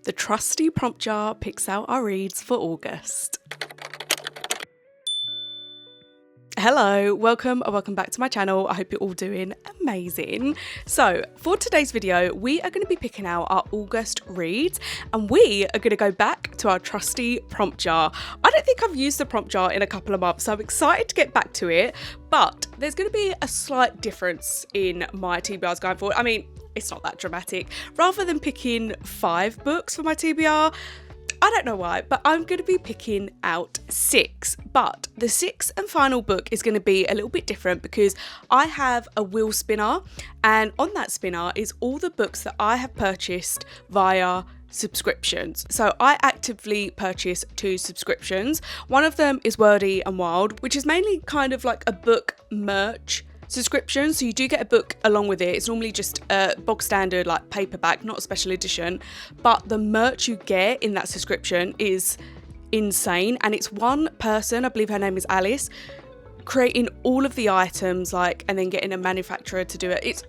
The trusty prompt jar picks out our reads for August. Hello, welcome back to my channel. I hope you're all doing amazing. So for today's video, we are going to be picking out our August reads and we are going to go back to our trusty prompt jar. I don't think I've used the prompt jar in a couple of months, so I'm excited to get back to it, but there's going to be a slight difference in my TBRs going forward. I mean, it's not that dramatic. Rather than picking 5 books for my TBR, I don't know why, but I'm going to be picking out 6. But the 6th and final book is going to be a little bit different because I have a wheel spinner, and on that spinner is all the books that I have purchased via subscriptions. So I actively purchase 2 subscriptions. One of them is Wordy and Wild, which is mainly kind of like a book merch subscription, so you do get a book along with it. It's normally just a bog standard like paperback, not a special edition, but the merch you get in that subscription is insane, and it's one person, I believe her name is Alice, creating all of the items and then getting a manufacturer to do it. It's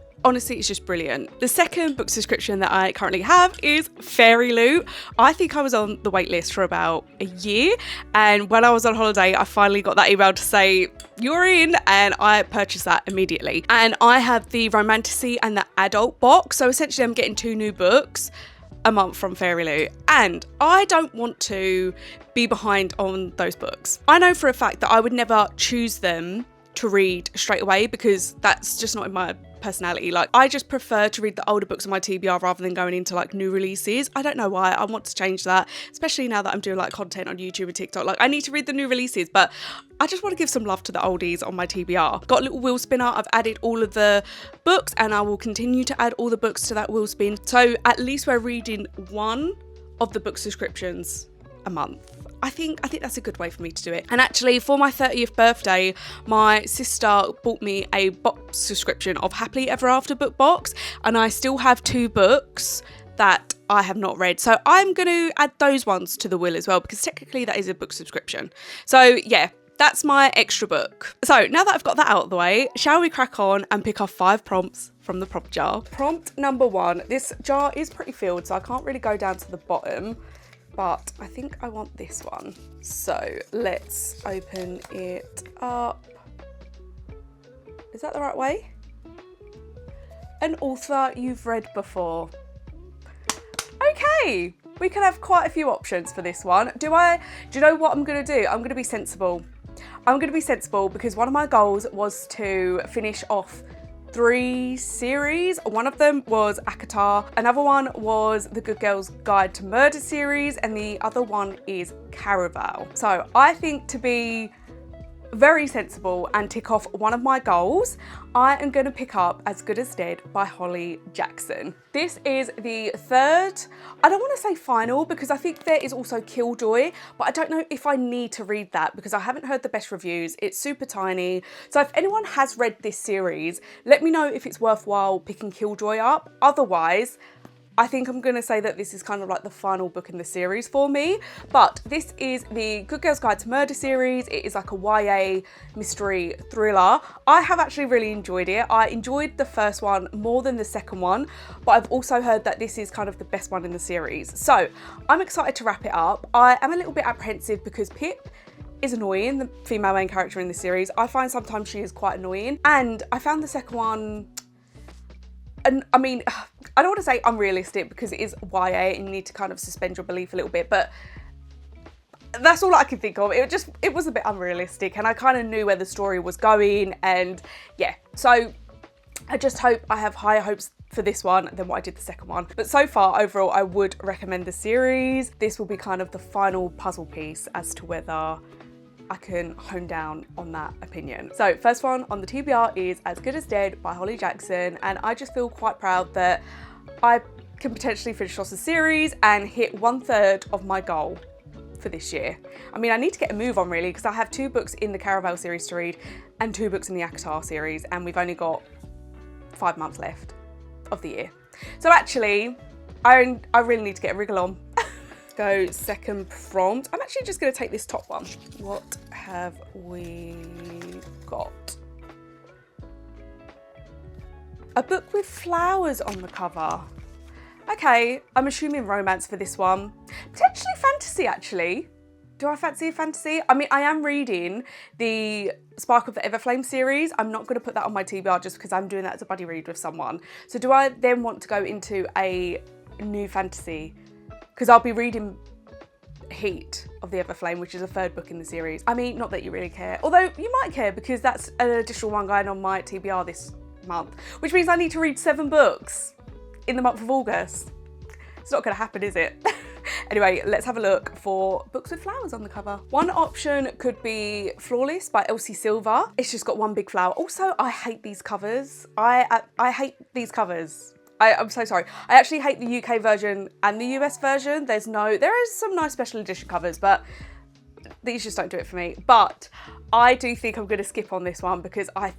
just brilliant. The second book subscription that I currently have is Fairy Loot. I think I was on the wait list for about a year, and when I was on holiday I finally got that email to say you're in, and I purchased that immediately. And I have the Romantasy and the adult box, so essentially I'm getting 2 new books a month from Fairy Loot, and I don't want to be behind on those books. I know for a fact that I would never choose them to read straight away because that's just not in my personality. I just prefer to read the older books on my TBR rather than going into new releases. I don't know why. I want to change that, especially now that I'm doing content on YouTube and TikTok. I need to read the new releases, but I just want to give some love to the oldies on my TBR. Got a little wheel spinner. I've added all of the books and I will continue to add all the books to that wheel spin. So at least we're reading one of the book subscriptions a month. I think that's a good way for me to do it. And actually, for my 30th birthday, my sister bought me a box subscription of Happily Ever After book box, and I still have 2 books that I have not read. So I'm going to add those ones to the will as well, because technically that is a book subscription. So yeah, that's my extra book. So now that I've got that out of the way, shall we crack on and pick off 5 prompts from the prompt jar? Prompt number 1. This jar is pretty filled, so I can't really go down to the bottom, but I think I want this one. So let's open it up. Is that the right way? An author you've read before. Okay, we can have quite a few options for this one. Do you know what I'm gonna do? I'm gonna be sensible. I'm gonna be sensible because one of my goals was to finish off 3 series. One of them was ACOTAR, another one was the Good Girl's Guide to Murder series, and the other one is Caraval. So I think to be very sensible and tick off one of my goals, I am going to pick up As Good as Dead by Holly Jackson. This is the 3rd, I don't want to say final, because I think there is also Killjoy, but I don't know if I need to read that because I haven't heard the best reviews. It's super tiny. So if anyone has read this series, let me know if it's worthwhile picking Killjoy up. Otherwise, I think I'm going to say that this is kind of the final book in the series for me. But this is the Good Girl's Guide to Murder series. It is like a YA mystery thriller. I have actually really enjoyed it. I enjoyed the first one more than the second one, but I've also heard that this is kind of the best one in the series. So I'm excited to wrap it up. I am a little bit apprehensive because Pip is annoying, the female main character in the series. I find sometimes she is quite annoying, and I found the second one, and I mean, I don't want to say unrealistic because it is YA and you need to kind of suspend your belief a little bit, but that's all I can think of. It was a bit unrealistic, and I kind of knew where the story was going, and yeah. So I just hope I have higher hopes for this one than what I did the second one. But so far, overall, I would recommend the series. This will be kind of the final puzzle piece as to whether I can hone down on that opinion. So first one on the TBR is As Good as Dead by Holly Jackson, and I just feel quite proud that I can potentially finish off the series and hit 1/3 of my goal for this year. I mean, I need to get a move on really, because I have 2 books in the Caraval series to read and 2 books in the ACOTAR series, and we've only got 5 months left of the year. So actually, I really need to get a wriggle on. Go second prompt. I'm actually just going to take this top one. What have we got? A book with flowers on the cover. Okay, I'm assuming romance for this one. Potentially fantasy, actually. Do I fancy fantasy? I mean, I am reading the Spark of the Everflame series. I'm not going to put that on my TBR just because I'm doing that as a buddy read with someone. So do I then want to go into a new fantasy? Because I'll be reading Heat of the Everflame, which is a third book in the series. I mean, not that you really care. Although you might care because that's an additional one going on my TBR this month. Which means I need to read 7 books in the month of August. It's not going to happen, is it? Anyway, let's have a look for books with flowers on the cover. One option could be Flawless by Elsie Silver. It's just got one big flower. Also, I hate these covers. I hate these covers. I'm so sorry. I actually hate the UK version and the US version. There is some nice special edition covers, but these just don't do it for me. But I do think I'm going to skip on this one because I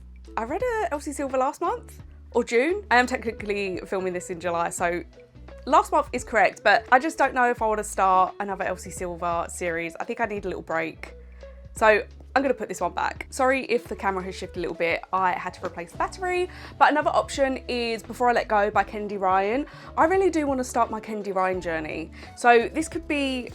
read Elsie Silver last month or June. I am technically filming this in July, so last month is correct, but I just don't know if I want to start another Elsie Silver series. I think I need a little break. So I'm going to put this one back. Sorry if the camera has shifted a little bit. I had to replace the battery. But another option is Before I Let Go by Kennedy Ryan. I really do want to start my Kennedy Ryan journey. So this could be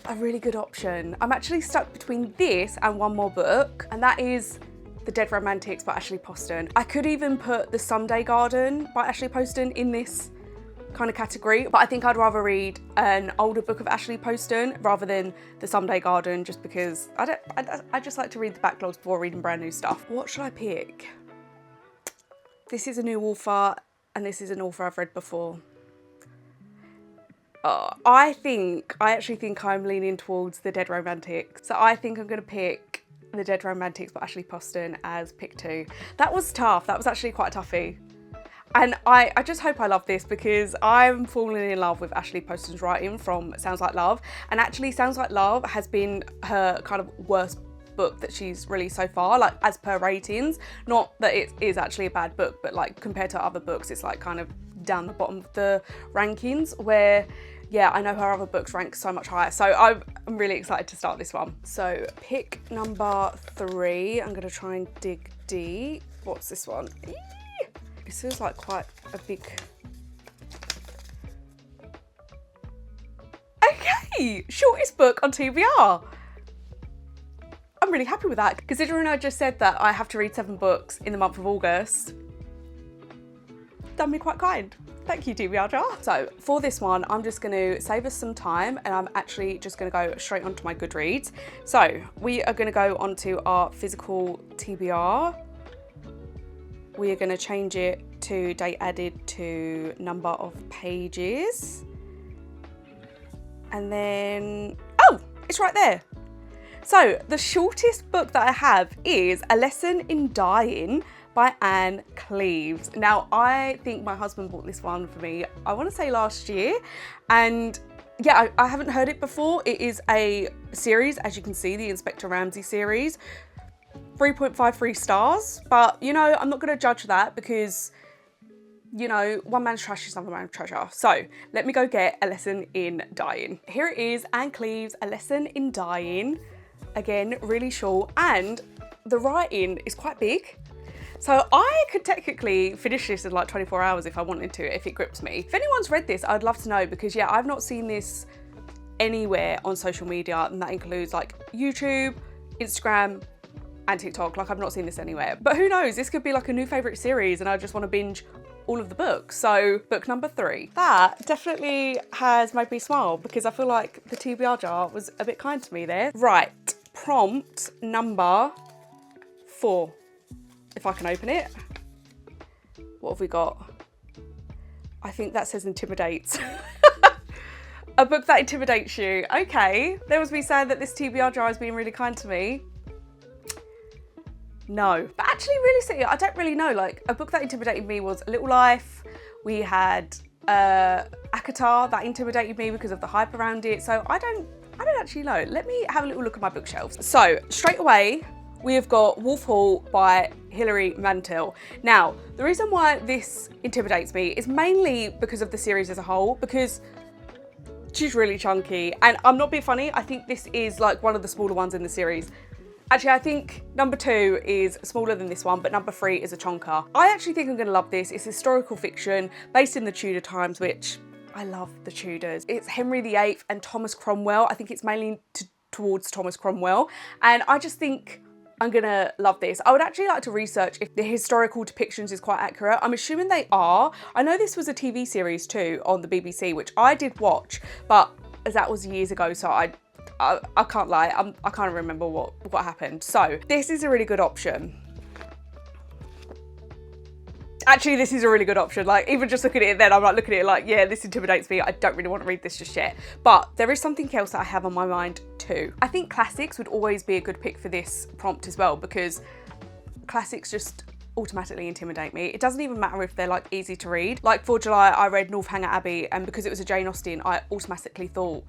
a really good option. I'm actually stuck between this and one more book, and that is The Dead Romantics by Ashley Poston. I could even put The Sunday Garden by Ashley Poston in this kind of category, but I think I'd rather read an older book of Ashley Poston rather than The Sunday Garden, just because I just like to read the backlogs before reading brand new stuff. What should I pick? This is a new author and this is an author I've read before. I actually think I'm leaning towards The Dead Romantics. So I think I'm going to pick The Dead Romantics by Ashley Poston as pick 2. That was tough. That was actually quite a toughie. And I just hope I love this because I'm falling in love with Ashley Poston's writing from Sounds Like Love. And actually Sounds Like Love has been her kind of worst book that she's released so far, like as per ratings. Not that it is actually a bad book, but like compared to other books, it's like kind of down the bottom of the rankings where, yeah, I know her other books rank so much higher. So I'm really excited to start this one. So pick number 3, I'm going to try and dig deep. What's this one? This feels like quite a big... Okay, shortest book on TBR. I'm really happy with that. Considering I just said that I have to read 7 books in the month of August, done me quite kind. Thank you, TBR jar. So for this one, I'm just going to save us some time and I'm actually just going to go straight onto my Goodreads. So we are going to go onto our physical TBR. We are going to change it to date added to number of pages. And then, oh, it's right there. So the shortest book that I have is A Lesson in Dying by Anne Cleeves. Now, I think my husband bought this one for me, I want to say last year. And yeah, I haven't heard it before. It is a series, as you can see, the Inspector Ramsey series. 3.53 stars, but you know, I'm not going to judge that because, you know, one man's trash is another man's treasure. So let me go get A Lesson in Dying. Here it is, Anne Cleeves, A Lesson in Dying. Again, really short, and the writing is quite big. So I could technically finish this in like 24 hours if I wanted to, if it grips me. If anyone's read this, I'd love to know because yeah, I've not seen this anywhere on social media, and that includes like YouTube, Instagram, and TikTok. Like I've not seen this anywhere, but who knows, this could be like a new favorite series and I just want to binge all of the books. So book number 3, that definitely has made me smile because I feel like the TBR jar was a bit kind to me there. Right, prompt number 4, if I can open it. What have we got? I think that says intimidates. A book that intimidates you. Okay, there was me saying that this TBR jar is being really kind to me. No, but actually realistically, I don't really know. Like a book that intimidated me was A Little Life. We had Akatar that intimidated me because of the hype around it. So I don't actually know. Let me have a little look at my bookshelves. So straight away, we have got Wolf Hall by Hilary Mantel. Now, the reason why this intimidates me is mainly because of the series as a whole, because she's really chunky. And I'm not being funny, I think this is like one of the smaller ones in the series. Actually, I think number 2 is smaller than this one, but number 3 is a chonker. I actually think I'm gonna love this. It's historical fiction based in the Tudor times, which I love the Tudors. It's Henry VIII and Thomas Cromwell. I think it's mainly towards Thomas Cromwell. And I just think I'm gonna love this. I would actually like to research if the historical depictions is quite accurate. I'm assuming they are. I know this was a TV series too on the BBC, which I did watch, but that was years ago, so I can't lie, I can't remember what happened. So this is a really good option. Actually, this is a really good option. Like, even just looking at it then, I'm like looking at it like, yeah, this intimidates me. I don't really want to read this just yet. But there is something else that I have on my mind too. I think classics would always be a good pick for this prompt as well, because classics just automatically intimidate me. It doesn't even matter if they're like easy to read. Like for July, I read Northanger Abbey, and because it was a Jane Austen, I automatically thought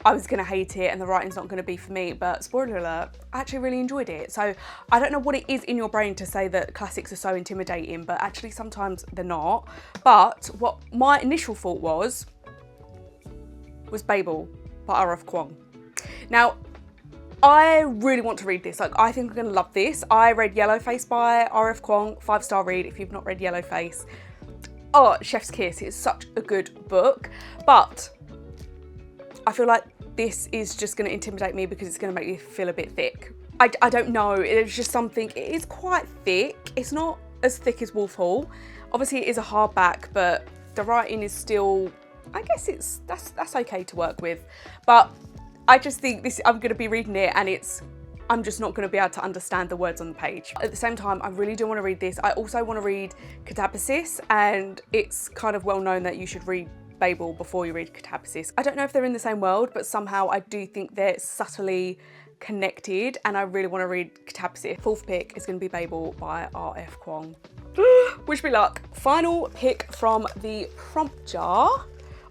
I was gonna hate it and the writing's not gonna be for me, but spoiler alert, I actually really enjoyed it. So I don't know what it is in your brain to say that classics are so intimidating, but actually sometimes they're not. But what my initial thought was Babel by R.F. Kuang. Now, I really want to read this. Like, I think I'm gonna love this. I read Yellowface by R.F. Kuang, 5-star read if you've not read Yellowface. Oh, Chef's Kiss, it's such a good book, but I feel like this is just going to intimidate me because it's going to make me feel a bit thick. I don't know, it's just something, it is quite thick. It's not as thick as Wolf Hall. Obviously it is a hardback, but the writing is still, I guess that's okay to work with. But I just think this, I'm going to be reading it and I'm just not going to be able to understand the words on the page. At the same time, I really do want to read this. I also want to read Catabasis, and it's kind of well known that you should read Babel before you read Catabasis. I don't know if they're in the same world, but somehow I do think they're subtly connected, and I really want to read Catabasis. 4th pick is going to be Babel by R.F. Kuang. Wish me luck. Final pick from the prompt jar.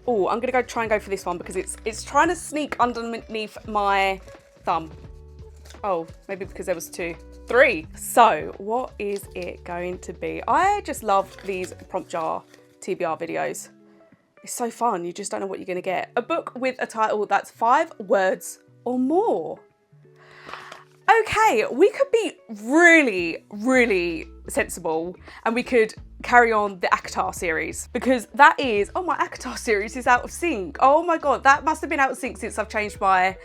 Oh, I'm going to try and go for this one because it's trying to sneak underneath my thumb. Oh, maybe because there was 2. 3. So what is it going to be? I just love these prompt jar TBR videos. It's so fun, you just don't know what you're gonna get. A book with a title that's 5 words or more. Okay, we could be really, really sensible and we could carry on the ACOTAR series, because that is, oh, my ACOTAR series is out of sync. Oh my God, that must have been out of sync since I've changed my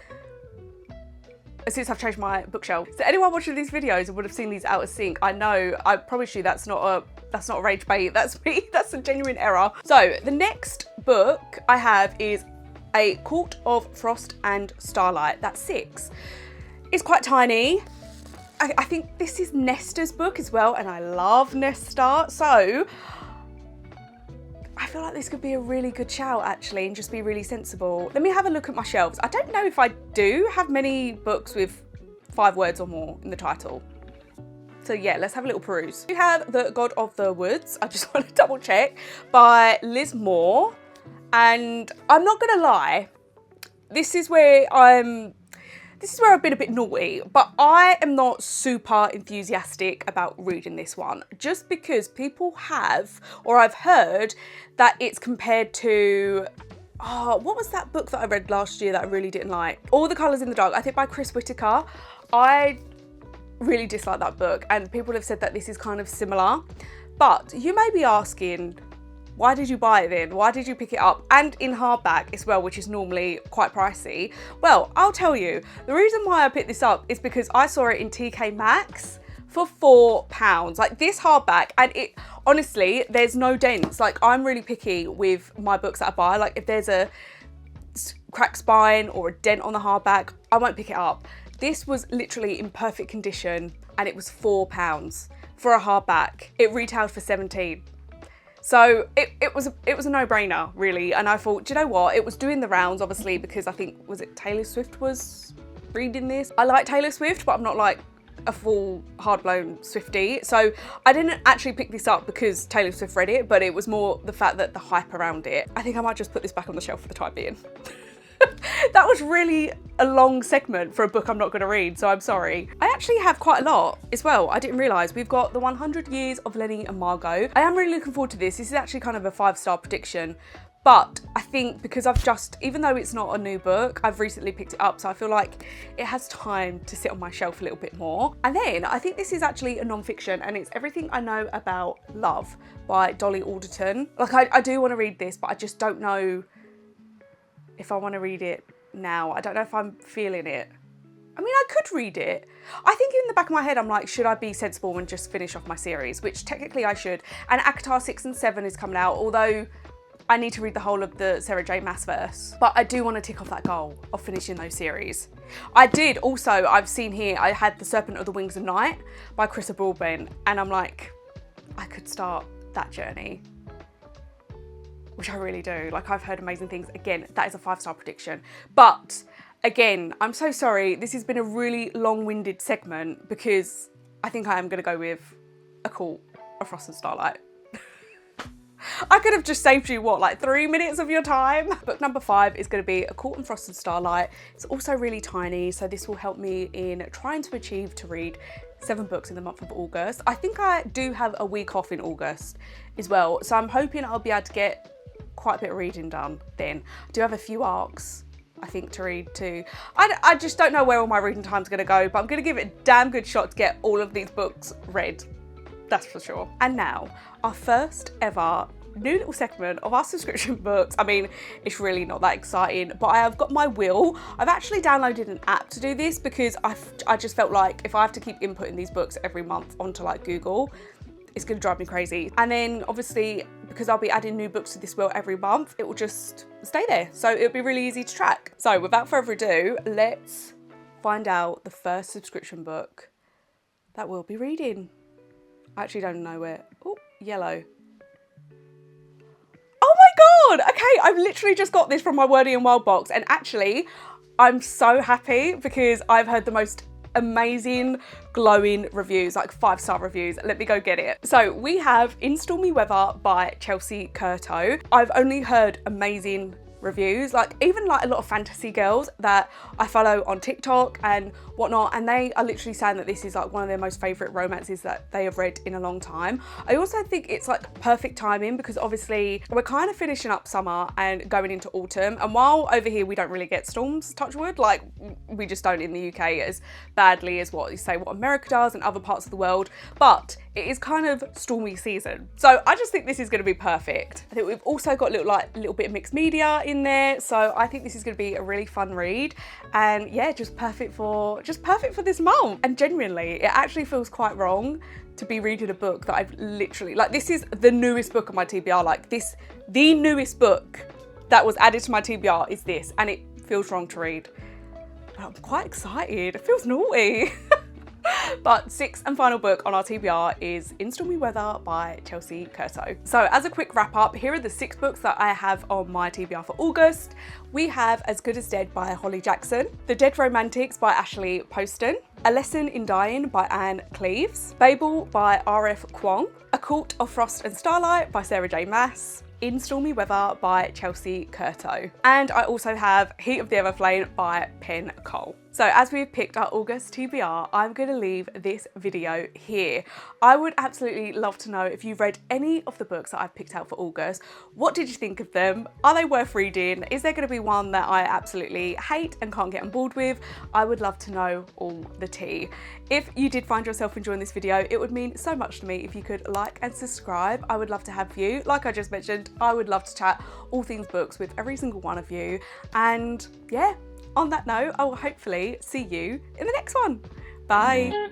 bookshelf. So anyone watching these videos would have seen these out of sync. I know, I promise you that's not a rage bait, that's me, that's a genuine error. So the next book I have is A Court of Frost and Starlight, that's 6. It's quite tiny. I think this is Nesta's book as well, and I love Nesta, so I feel like this could be a really good shout actually, and just be really sensible. Let me have a look at my shelves. I don't know if I do have many books with 5 words or more in the title. So yeah, let's have a little peruse. We have The God of the Woods, I just want to double check, by Liz Moore. And I'm not gonna lie, this is where I've been a bit naughty, but I am not super enthusiastic about reading this one, just because people have, or I've heard that it's compared to, oh, what was that book that I read last year that I really didn't like? All the Colours in the Dark, I think by Chris Whitaker. I really dislike that book, and people have said that this is kind of similar. But you may be asking, why did you buy it then? Why did you pick it up? And in hardback as well, which is normally quite pricey. Well, I'll tell you, the reason why I picked this up is because I saw it in TK Maxx for £4. Like, this hardback, and it, honestly, there's no dents. Like, I'm really picky with my books that I buy. Like, if there's a cracked spine or a dent on the hardback, I won't pick it up. This was literally in perfect condition, and it was £4 for a hardback. It retailed for 17. So it was a no-brainer, really. And I thought, do you know what? It was doing the rounds, obviously, because I think, was it Taylor Swift was reading this? I like Taylor Swift, but I'm not like a full hard-blown Swiftie. So I didn't actually pick this up because Taylor Swift read it, but it was more the fact that the hype around it. I think I might just put this back on the shelf for the time being. That was really a long segment for a book I'm not going to read, so I'm sorry. I actually have quite a lot as well. I didn't realise. We've got The 100 Years of Lenny and Margot. I am really looking forward to this. This is actually kind of a 5-star prediction, But I think because even though it's not a new book, I've recently picked it up, so I feel like it has time to sit on my shelf a little bit more. And then I think this is actually a non-fiction, and it's Everything I Know About Love by Dolly Alderton. Like, I do want to read this, but I just don't know if I want to read it now. I don't know if I'm feeling it. I mean, I could read it. I think in the back of my head, I'm like, should I be sensible and just finish off my series? Which technically I should. And ACOTAR 6 and 7 is coming out, although I need to read the whole of the Sarah J Maas verse. But I do want to tick off that goal of finishing those series. I did also, I've seen here, I had The Serpent of the Wings of Night by Chrissa Broadbent, and I'm like, I could start that journey. Which I really do. Like, I've heard amazing things. Again, that is a 5-star prediction. But again, I'm so sorry. This has been a really long-winded segment because I think I am going to go with A Court of Frost and Starlight. I could have just saved you, what, like 3 minutes of your time? Book number 5 is going to be A Court of Frost and Starlight. It's also really tiny, so this will help me in trying to achieve to read 7 books in the month of August. I think I do have a week off in August as well, so I'm hoping I'll be able to get quite a bit of reading done then. I do have a few arcs, I think, to read too. I just don't know where all my reading time's going to go, but I'm going to give it a damn good shot to get all of these books read. That's for sure. And now, our first ever new little segment of our subscription books. I mean, it's really not that exciting, but I have got my will. I've actually downloaded an app to do this because I just felt like if I have to keep inputting these books every month onto like Google, it's going to drive me crazy. And then obviously, because I'll be adding new books to this wheel every month, it will just stay there. So it'll be really easy to track. So without further ado, let's find out the first subscription book that we'll be reading. I actually don't know where. Oh, yellow. Oh my God. Okay, I've literally just got this from my Wordy and Wild box. And actually, I'm so happy because I've heard the most amazing glowing reviews, like 5-star reviews. Let me go get it. So we have In Stormy Weather by Chelsea Curto. I've only heard amazing reviews, like even like a lot of fantasy girls that I follow on TikTok and whatnot, and they are literally saying that this is like one of their most favourite romances that they have read in a long time. I also think it's like perfect timing because obviously we're kind of finishing up summer and going into autumn, and while over here we don't really get storms, touch wood, like we just don't in the UK as badly as what America does and other parts of the world, but it is kind of stormy season. So I just think this is going to be perfect. I think we've also got a little bit of mixed media in there, so I think this is going to be a really fun read, and yeah, just perfect for this month. And genuinely, it actually feels quite wrong to be reading a book that I've literally, like, this is the newest book on my TBR, like the newest book that was added to my TBR is this, and it feels wrong to read. But I'm quite excited. It feels naughty. But 6th and final book on our TBR is In Stormy Weather by Chelsea Curto. So as a quick wrap up, here are the 6 books that I have on my TBR for August. We have As Good as Dead by Holly Jackson, The Dead Romantics by Ashley Poston, A Lesson in Dying by Anne Cleves, Babel by R.F. Kwong, A Court of Frost and Starlight by Sarah J Maas, In Stormy Weather by Chelsea Curto. And I also have Heat of the Everflame by Pen Cole. So as we've picked our August TBR, I'm going to leave this video here. I would absolutely love to know if you've read any of the books that I've picked out for August. What did you think of them? Are they worth reading? Is there going to be one that I absolutely hate and can't get on board with? I would love to know all the tea. If you did find yourself enjoying this video, it would mean so much to me if you could like and subscribe. I would love to have you. Like I just mentioned, I would love to chat all things books with every single one of you. And yeah, on that note, I will hopefully see you in the next one. Bye.